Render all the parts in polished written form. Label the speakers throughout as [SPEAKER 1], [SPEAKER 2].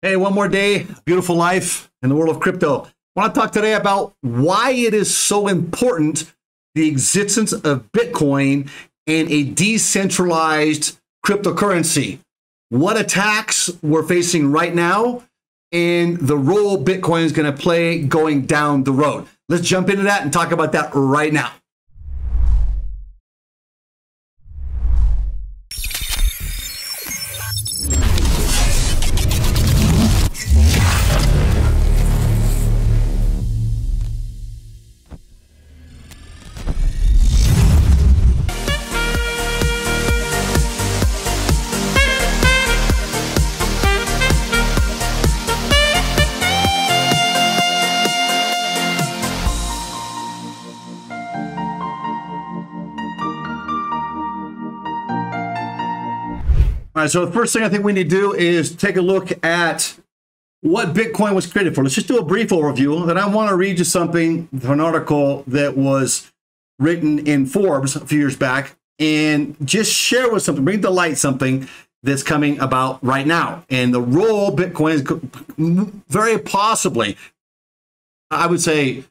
[SPEAKER 1] Hey, one more day, beautiful life in the world of crypto. I want to talk today about why it is so important, the existence of Bitcoin and a decentralized cryptocurrency. What attacks we're facing right now and the role Bitcoin is going to play going down the road. Let's jump into that and talk about that right now. All right, so the first thing I think we need to do is take a look at what Bitcoin was created for. Let's just do a brief overview. Then I want to read you something from an article that was written in Forbes a few years back and just share with something, bring to light something that's coming about right now. And the role Bitcoin is very possibly, I would say,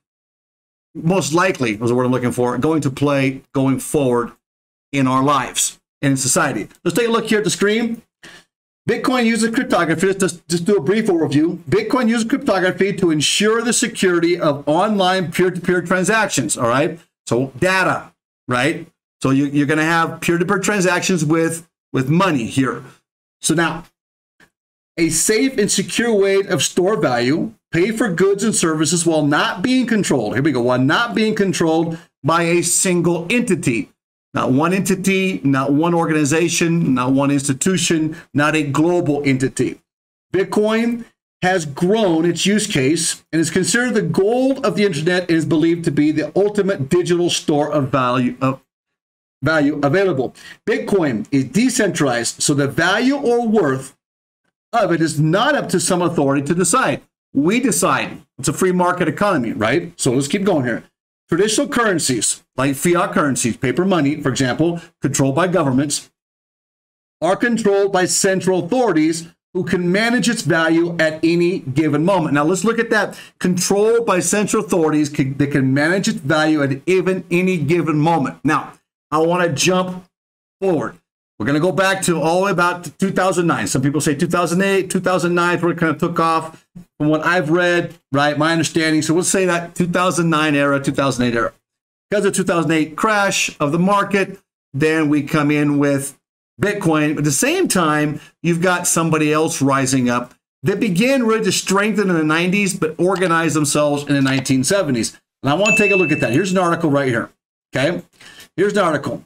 [SPEAKER 1] most likely was the word I'm looking for, going to play going forward in our lives. In society. Let's take a look here at the screen. Bitcoin uses cryptography. Let's just do a brief overview. Bitcoin uses cryptography to ensure the security of online peer-to-peer transactions. All right. So data, right? So you're going to have peer-to-peer transactions with money here. So now, a safe and secure way of store value, pay for goods and services while not being controlled. Here we go. While not being controlled by a single entity. Not one entity, not one organization, not one institution, not a global entity. Bitcoin has grown its use case and is considered the gold of the internet and is believed to be the ultimate digital store of value available. Bitcoin is decentralized, so the value or worth of it is not up to some authority to decide. We decide. It's a free market economy, right? So let's keep going here. Traditional currencies, like fiat currencies, paper money, for example, controlled by governments, are controlled by central authorities who can manage its value at any given moment. Now, let's look at that. Controlled by central authorities that can manage its value at any given moment. Now, I want to jump forward. We're going to go back to all the way about 2009. Some people say 2008, 2009, where it kind of took off from what I've read, right? My understanding. So we'll say that 2009 era, 2008 era. Because of 2008 crash of the market, then we come in with Bitcoin. But at the same time, you've got somebody else rising up that began really to strengthen in the 90s, but organized themselves in the 1970s. And I want to take a look at that. Here's an article right here. Okay. Here's an article.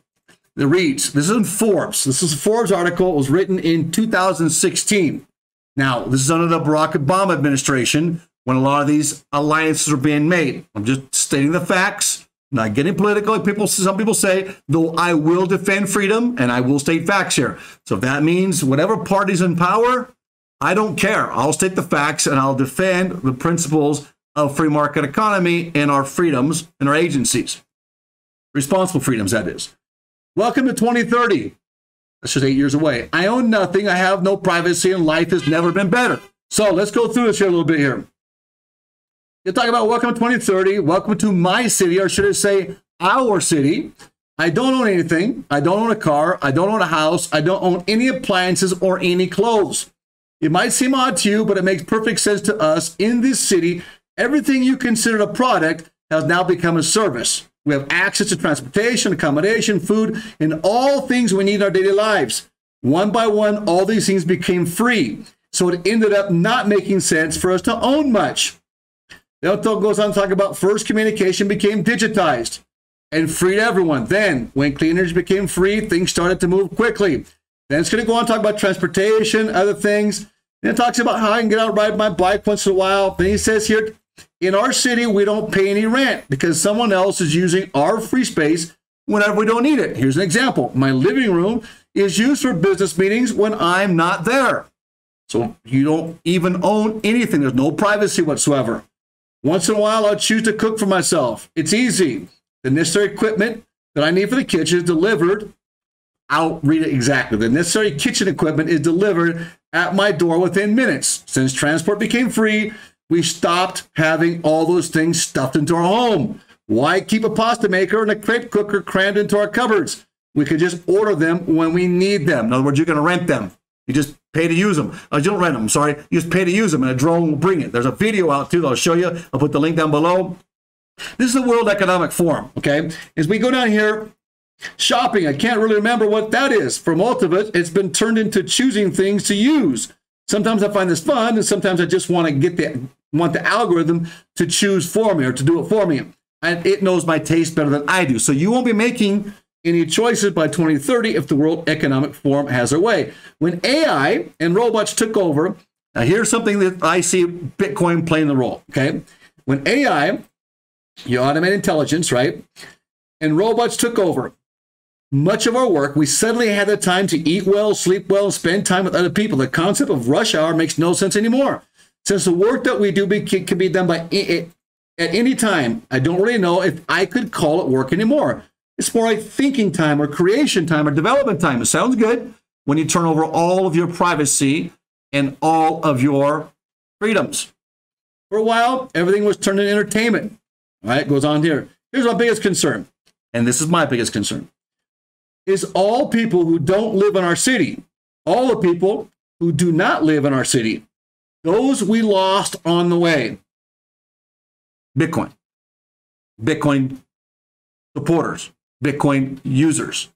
[SPEAKER 1] It reads, this is in Forbes. This is a Forbes article. It was written in 2016. Now, this is under the Barack Obama administration when a lot of these alliances are being made. I'm just stating the facts, not getting political. Some people say, though I will defend freedom and I will state facts here. So if that means whatever party's in power, I don't care. I'll state the facts and I'll defend the principles of free market economy and our freedoms and our agencies. Responsible freedoms, that is. Welcome to 2030. That's just 8 years away. I own nothing. I have no privacy, and life has never been better. So let's go through this here a little bit here. You're talking about welcome to 2030. Welcome to my city, or should I say our city. I don't own anything. I don't own a car. I don't own a house. I don't own any appliances or any clothes. It might seem odd to you, but it makes perfect sense to us. In this city, everything you considered a product has now become a service. We have access to transportation, accommodation, food, and all things we need in our daily lives. One by one, all these things became free. So it ended up not making sense for us to own much. The article goes on to talk about first communication became digitized and free to everyone. Then, when clean energy became free, things started to move quickly. Then it's going to go on to talk about transportation, other things. Then it talks about how I can get out and ride my bike once in a while. Then he says here, in our city, we don't pay any rent because someone else is using our free space whenever we don't need it. Here's an example. My living room is used for business meetings when I'm not there. So you don't even own anything. There's no privacy whatsoever. Once in a while, I'll choose to cook for myself. It's easy. The necessary equipment that I need for the kitchen is delivered I'll read it exactly. The necessary kitchen equipment is delivered at my door within minutes. Since transport became free, we stopped having all those things stuffed into our home. Why keep a pasta maker and a crepe cooker crammed into our cupboards? We could just order them when we need them. In other words, you're going to rent them. You just pay to use them. You don't rent them, sorry. You just pay to use them, and a drone will bring it. There's a video out, too, that I'll show you. I'll put the link down below. This is the World Economic Forum, okay? As we go down here, shopping, I can't really remember what that is. For most of it, it's been turned into choosing things to use. Sometimes I find this fun, and sometimes I just want to want the algorithm to choose for me or to do it for me. And it knows my taste better than I do. So you won't be making any choices by 2030 if the World Economic Forum has their way. When AI and robots took over, now here's something that I see Bitcoin playing the role, okay? When AI, you automate intelligence, right? And robots took over much of our work, we suddenly had the time to eat well, sleep well, and spend time with other people. The concept of rush hour makes no sense anymore. Since the work that we do can be done by at any time, I don't really know if I could call it work anymore. It's more like thinking time or creation time or development time. It sounds good when you turn over all of your privacy and all of your freedoms. For a while, everything was turned into entertainment. All right, it goes on here. Here's my biggest concern, and this is my biggest concern, is all people who don't live in our city, all the people who do not live in our city, those we lost on the way. Bitcoin. Bitcoin supporters. Bitcoin users.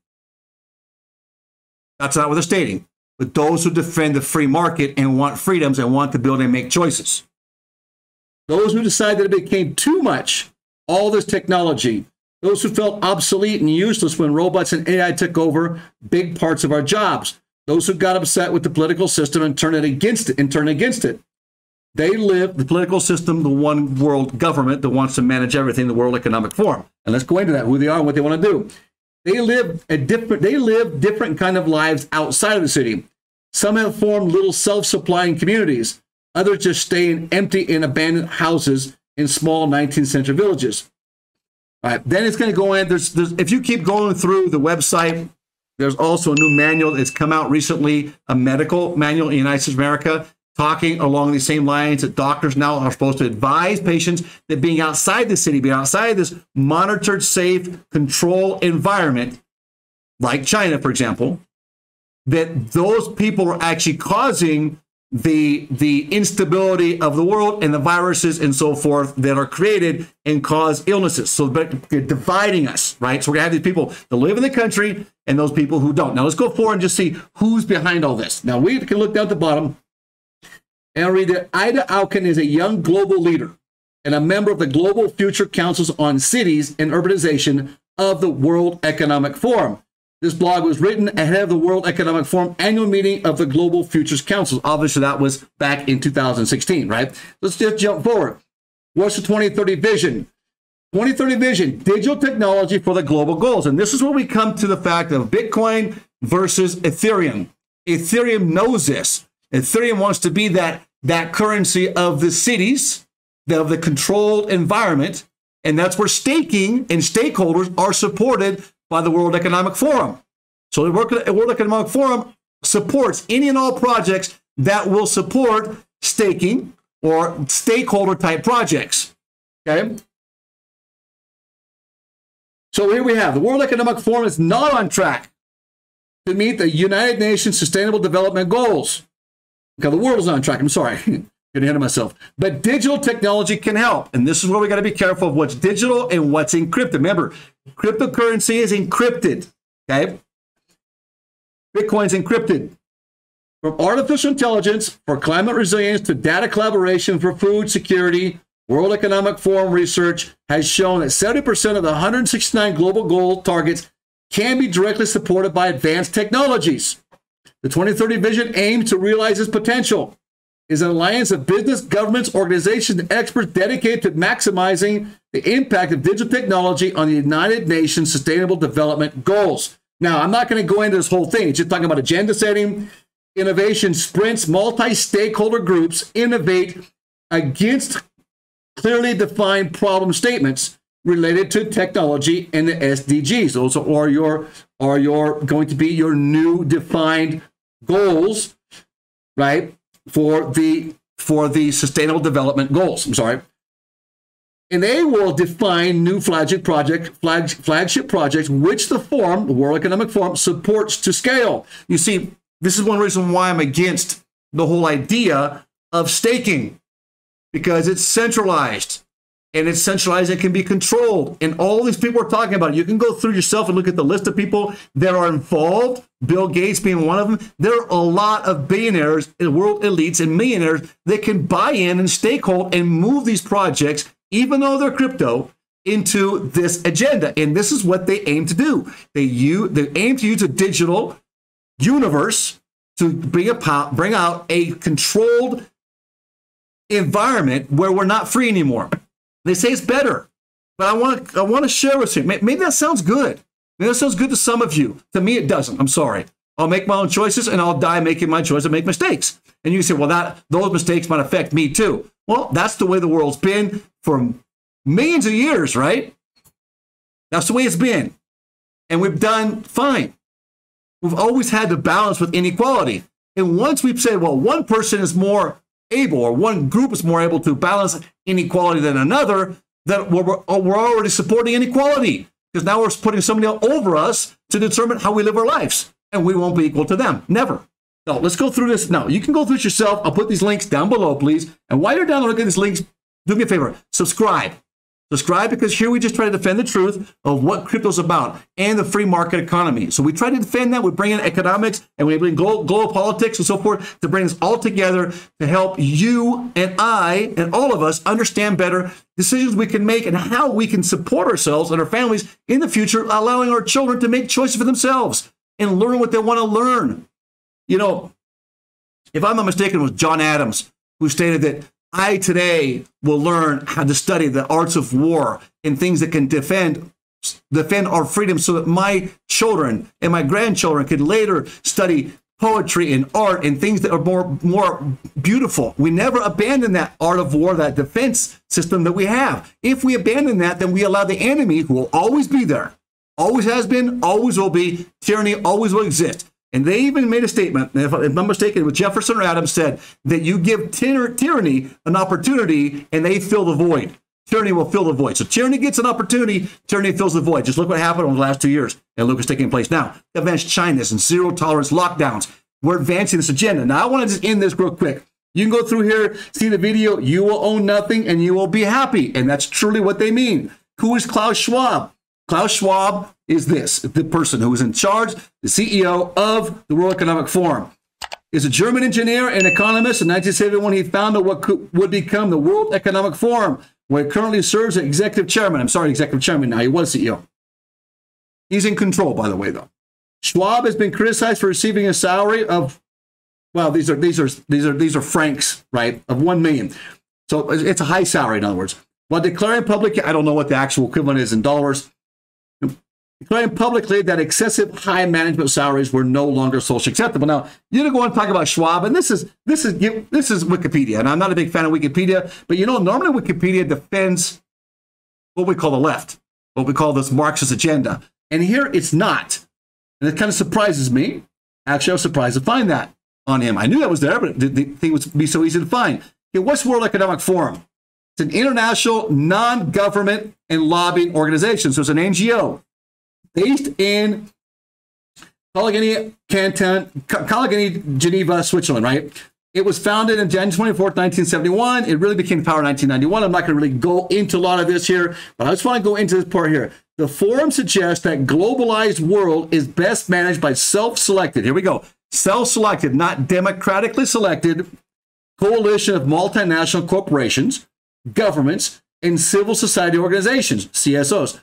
[SPEAKER 1] That's not what they're stating. But those who defend the free market and want freedoms and want to build and make choices. Those who decide that it became too much, all this technology. Those who felt obsolete and useless when robots and AI took over big parts of our jobs. Those who got upset with the political system and turned against it. They live the political system, the one world government that wants to manage everything, the World Economic Forum. And let's go into that, who they are and what they want to do. They live different kind of lives outside of the city. Some have formed little self-supplying communities. Others just stay in empty and abandoned houses in small 19th century villages. All right, then it's going to go in. If you keep going through the website, there's also a new manual that's come out recently, a medical manual in the United States of America, talking along these same lines that doctors now are supposed to advise patients that being outside the city, being outside this monitored, safe, control environment, like China, for example, that those people are actually causing the instability of the world and the viruses and so forth that are created and cause illnesses. So they're dividing us, right? So we're going to have these people that live in the country and those people who don't. Now let's go forward and just see who's behind all this. Now we can look down at the bottom and read that Ida Auken is a young global leader and a member of the Global Future Councils on Cities and Urbanization of the World Economic Forum. This blog was written ahead of the World Economic Forum annual meeting of the Global Futures Council. Obviously, that was back in 2016, right? Let's just jump forward. What's the 2030 vision? 2030 vision, digital technology for the global goals. And this is where we come to the fact of Bitcoin versus Ethereum. Ethereum knows this. Ethereum wants to be that currency of the cities, of the controlled environment, and that's where staking and stakeholders are supported by the World Economic Forum. So the World Economic Forum supports any and all projects that will support staking or stakeholder type projects. Okay? So here we have the World Economic Forum is not on track to meet the United Nations Sustainable Development Goals. Okay, the world is on track. I'm sorry. Getting ahead of myself. But digital technology can help. And this is where we got to be careful of what's digital and what's encrypted. Remember, cryptocurrency is encrypted. Okay? Bitcoin's encrypted. From artificial intelligence for climate resilience to data collaboration for food security, World Economic Forum research has shown that 70% of the 169 global goal targets can be directly supported by advanced technologies. The 2030 vision aims to realize this potential. Is an alliance of business, governments, organizations, and experts dedicated to maximizing the impact of digital technology on the United Nations Sustainable Development Goals. Now, I'm not going to go into this whole thing. It's just talking about agenda setting, innovation sprints, multi-stakeholder groups innovate against clearly defined problem statements related to technology and the SDGs. Those are your going to be your new defined goals, right? For the Sustainable Development Goals. I'm sorry. And they will define new flagship projects, which the World Economic Forum, supports to scale. You see, this is one reason why I'm against the whole idea of staking, because it's centralized, and it's centralized and can be controlled. And all these people are talking about it. You can go through yourself and look at the list of people that are involved, Bill Gates being one of them. There are a lot of billionaires and world elites and millionaires that can buy in and stakehold and move these projects, even though they're crypto, into this agenda. And this is what they aim to do. They aim to use a digital universe to bring out a controlled environment where we're not free anymore. They say it's better, but I want to share with you. Maybe that sounds good. Maybe that sounds good to some of you. To me, it doesn't. I'm sorry. I'll make my own choices, and I'll die making my choice and make mistakes. And you say, well, those mistakes might affect me too. Well, that's the way the world's been for millions of years, right? That's the way it's been. And we've done fine. We've always had to balance with inequality. And once we've said, well, one person is more able, or one group is more able to balance inequality than another, that we're already supporting inequality, because now we're putting somebody else over us to determine how we live our lives, and we won't be equal to them. Never. No, let's go through this now. You can go through it yourself. I'll put these links down below, please. And while you're down there looking at these links, do me a favor, subscribe. Subscribe, because here we just try to defend the truth of what crypto's about and the free market economy. So we try to defend that. We bring in economics, and we bring global politics and so forth to bring us all together to help you and I and all of us understand better decisions we can make and how we can support ourselves and our families in the future, allowing our children to make choices for themselves and learn what they want to learn. You know, if I'm not mistaken, it was John Adams who stated that I today will learn how to study the arts of war and things that can defend our freedom, so that my children and my grandchildren could later study poetry and art and things that are more beautiful. We never abandon that art of war, that defense system that we have. If we abandon that, then we allow the enemy, who will always be there, always has been, always will be, tyranny always will exist. And they even made a statement, if I'm not mistaken, with Jefferson or Adams, said that you give tyranny an opportunity and they fill the void. Tyranny will fill the void. So tyranny gets an opportunity, tyranny fills the void. Just look what happened over the last 2 years. And look what's taking place now. Advanced China's and zero tolerance lockdowns. We're advancing this agenda. Now I want to just end this real quick. You can go through here, see the video, you will own nothing and you will be happy. And that's truly what they mean. Who is Klaus Schwab? Klaus Schwab is the person who is in charge, the CEO of the World Economic Forum. He's a German engineer and economist. In 1971, he founded what would become the World Economic Forum, where he currently serves as executive chairman. Executive chairman now. He was CEO. He's in control, by the way, though. Schwab has been criticized for receiving a salary of, well, these are francs, right, of 1 million. So it's a high salary, in other words. While declaring publicly, I don't know what the actual equivalent is in dollars, declaring publicly that excessive high management salaries were no longer socially acceptable. Now, you're going to go and talk about Schwab, and this is Wikipedia, and I'm not a big fan of Wikipedia, but you know, normally Wikipedia defends what we call the left, what we call this Marxist agenda, and here it's not, and it kind of surprises me. Actually, I was surprised to find that on him. I knew that was there, but the thing would be so easy to find. Okay, what's World Economic Forum? It's an international non-government and lobbying organization, so it's an NGO. Based in Coaxial, Geneva, Switzerland, right? It was founded on January 24th, 1971. It really became power in 1991. I'm not going to really go into a lot of this here, but I just want to go into this part here. The forum suggests that globalized world is best managed by self-selected. Here we go. Self-selected, not democratically selected, coalition of multinational corporations, governments, and civil society organizations, CSOs,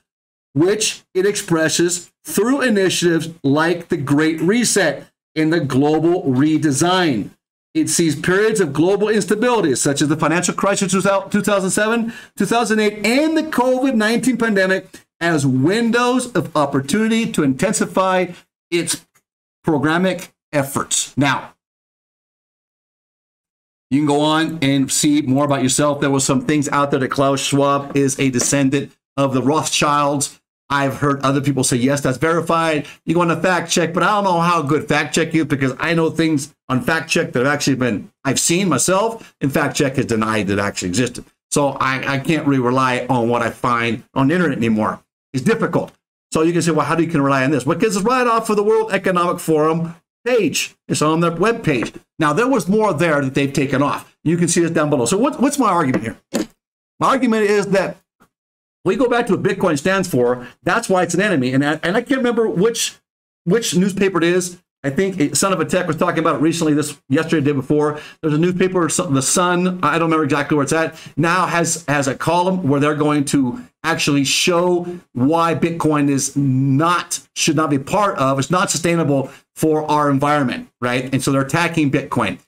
[SPEAKER 1] which it expresses through initiatives like the Great Reset and the global redesign. It sees periods of global instability, such as the financial crisis of 2007, 2008, and the COVID-19 pandemic, as windows of opportunity to intensify its programmatic efforts. Now, you can go on and see more about yourself. There was some things out there that Klaus Schwab is a descendant of the Rothschilds. I've heard other people say, yes, that's verified. You go on a fact check, but I don't know how good fact check is, because I know things on fact check that have actually I've seen myself, and fact check has denied that it actually existed. So I can't really rely on what I find on the internet anymore. It's difficult. So you can say, well, how do you can rely on this? Well, because it's right off of the World Economic Forum page. It's on their web page. Now, there was more there that they've taken off. You can see this down below. So what's my argument here? My argument is that we go back to what Bitcoin stands for. That's why it's an enemy. And I can't remember which newspaper it is. I think Son of a Tech was talking about it recently, yesterday, the day before. There's a newspaper, The Sun, I don't remember exactly where it's at, now has a column where they're going to actually show why Bitcoin should not be part of, it's not sustainable for our environment, right? And so they're attacking Bitcoin.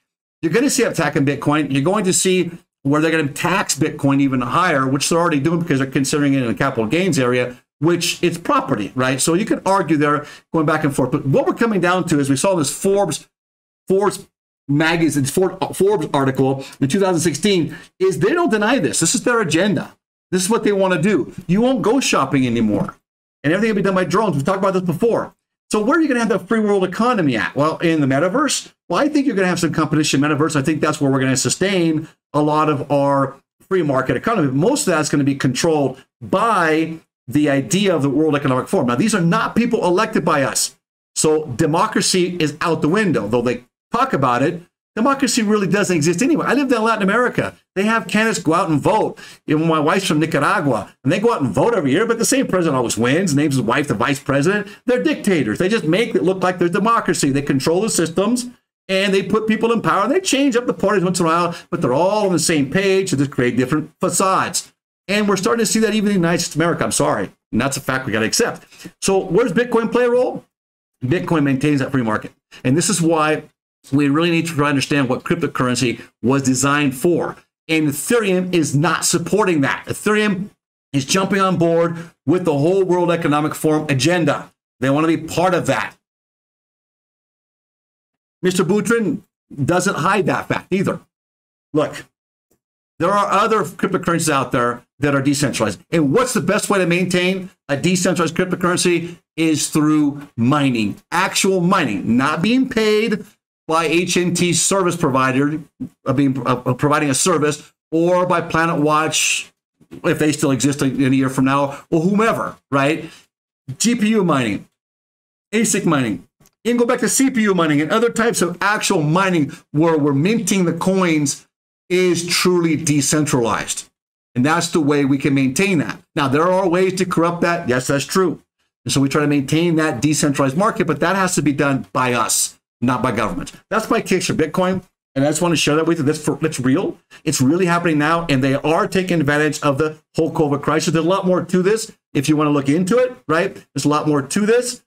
[SPEAKER 1] You're going to see attacking Bitcoin. You're going to see where they're going to tax Bitcoin even higher, which they're already doing because they're considering it in a capital gains area, which it's property, right? So you can argue there, going back and forth. But what we're coming down to is we saw this Forbes magazine, Forbes article in 2016, is they don't deny this. This is their agenda. This is what they want to do. You won't go shopping anymore. And everything will be done by drones. We've talked about this before. So where are you going to have the free world economy at? Well, in the metaverse? Well, I think you're going to have some competition in metaverse. I think that's where we're going to sustain a lot of our free market economy. Most of that's going to be controlled by the idea of the World Economic Forum. Now, these are not people elected by us. So democracy is out the window. Though they talk about it, democracy really doesn't exist anyway. I lived in Latin America. They have candidates go out and vote. Even my wife's from Nicaragua, and they go out and vote every year, but the same president always wins, names his wife the vice president. They're dictators. They just make it look like there's democracy. They control the systems, and they put people in power. They change up the parties once in a while, but they're all on the same page to just create different facades. And we're starting to see that even in the United States of America. I'm sorry. And that's a fact we got to accept. So where does Bitcoin play a role? Bitcoin maintains that free market. And this is why we really need to try to understand what cryptocurrency was designed for. And Ethereum is not supporting that. Ethereum is jumping on board with the whole World Economic Forum agenda. They want to be part of that. Mr. Boutrin doesn't hide that fact either. Look, there are other cryptocurrencies out there that are decentralized. And what's the best way to maintain a decentralized cryptocurrency is through mining, actual mining, not being paid by HNT service provider, providing a service, or by Planet Watch, if they still exist in a year from now, or whomever, right? GPU mining, ASIC mining. You can go back to CPU mining and other types of actual mining where we're minting the coins is truly decentralized. And that's the way we can maintain that. Now, there are ways to corrupt that. Yes, that's true. And so we try to maintain that decentralized market, but that has to be done by us, not by government. That's my case for Bitcoin. And I just want to share that with you. That's real. It's really happening now. And they are taking advantage of the whole COVID crisis. There's a lot more to this if you want to look into it, right? There's a lot more to this.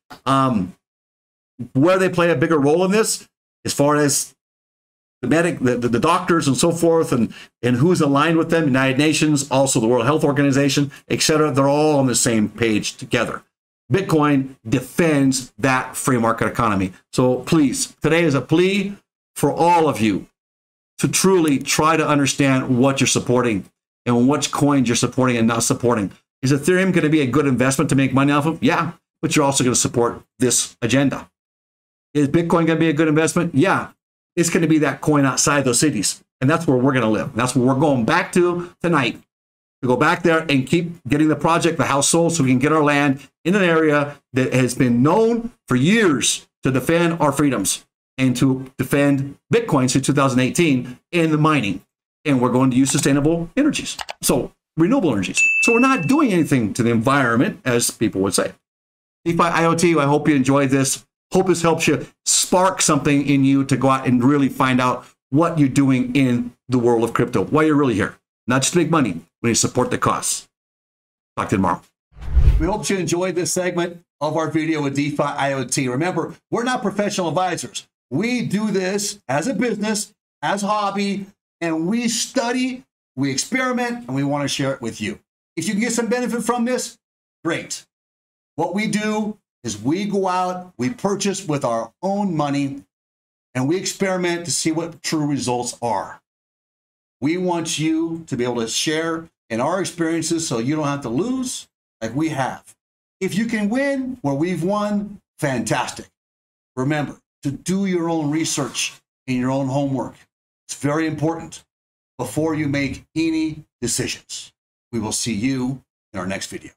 [SPEAKER 1] Where they play a bigger role in this, as far as the doctors and so forth, and who's aligned with them, United Nations, also the World Health Organization, etc. They're all on the same page together. Bitcoin defends that free market economy. So please, today is a plea for all of you to truly try to understand what you're supporting and which coins you're supporting and not supporting. Is Ethereum going to be a good investment to make money off of? Yeah, but you're also going to support this agenda. Is Bitcoin going to be a good investment? Yeah. It's going to be that coin outside those cities. And that's where we're going to live. And that's where we're going back to tonight. To go back there and keep getting the project, the house sold, so we can get our land in an area that has been known for years to defend our freedoms and to defend Bitcoin since 2018 in the mining. And we're going to use sustainable energies. So renewable energies. So we're not doing anything to the environment, as people would say. DeFi IoT, I hope you enjoyed this. Hope this helps you spark something in you to go out and really find out what you're doing in the world of crypto, why you're really here. Not just to make money, we need to support the costs. Talk to you tomorrow. We hope you enjoyed this segment of our video with DeFi IoT. Remember, we're not professional advisors. We do this as a business, as a hobby, and we study, we experiment, and we want to share it with you. If you can get some benefit from this, great. What we do is we go out, we purchase with our own money, and we experiment to see what true results are. We want you to be able to share in our experiences so you don't have to lose like we have. If you can win where we've won, fantastic. Remember to do your own research and your own homework. It's very important before you make any decisions. We will see you in our next video.